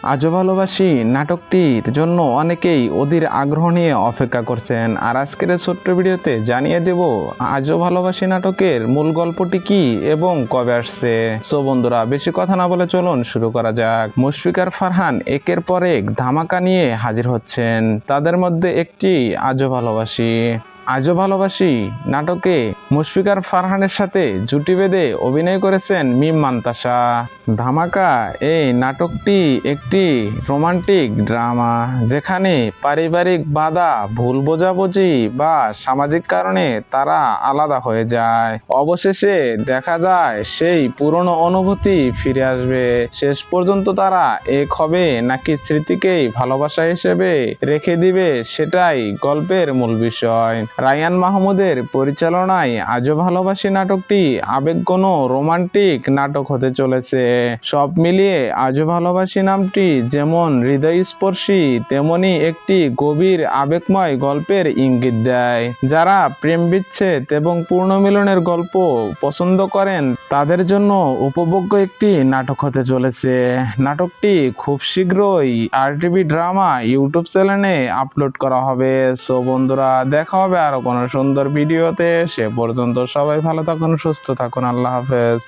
আজও ভালোবাসি নাটকটির জন্য অনেকেই অধীর আগ্রহ নিয়ে অপেক্ষা করছেন, আর আজকের এই ছোট্ট ভিডিওতে জানিয়ে দেব আজও ভালোবাসি নাটকের মূল গল্পটি কি এবং কবে আসছে। সো বন্ধুরা, বেশি কথা না বলে চলুন শুরু করা যাক। মুশফিক আর ফারহান একের পর এক ধামাকা নিয়ে হাজির হচ্ছেন। তাদের মধ্যে একটি আজও ভালোবাসি। আজও ভালোবাসি নাটকে মুশফিক আর ফারহানের সাথে জুটি বেঁধে অভিনয় করেছেন মিম মান্তাসা। ধামাকা এই নাটকটি একটি রোমান্টিক ড্রামা, যেখানে পারিবারিক বাধা, ভুল বোঝাবুঝি বা সামাজিক কারণে তারা আলাদা হয়ে যায়। অবশেষে দেখা যায় সেই পুরনো অনুভূতি ফিরে আসবে। শেষ পর্যন্ত তারা এক হবে নাকি স্মৃতিকেই ভালোবাসা হিসেবে রেখে দিবে, সেটাই গল্পের মূল বিষয়। রায়ান মাহমুদের পরিচালনায় আজও ভালোবাসি নাটকটি আবেগঘন রোমান্টিক নাটক হতে চলেছে। সব মিলিয়ে আজও ভালোবাসি নামটি যেমন হৃদয়স্পর্শী, তেমনি একটি গভীর আবেগময় গল্পের ইঙ্গিত দেয়। যারা প্রেম বিচ্ছেদ এবং পুনর্মিলনের গল্প পছন্দ করেন তাদের জন্য উপভোগ্য একটি নাটক হতে চলেছে। নাটকটি খুব শীঘ্রই RTV ড্রামা ইউটিউব চ্যানেলে আপলোড করা হবে। সো বন্ধুরা, দেখা হবে আরো কোনো সুন্দর ভিডিওতে। সে পর্যন্ত সবাই ভালো থাকুন, সুস্থ থাকুন। আল্লাহ হাফেজ।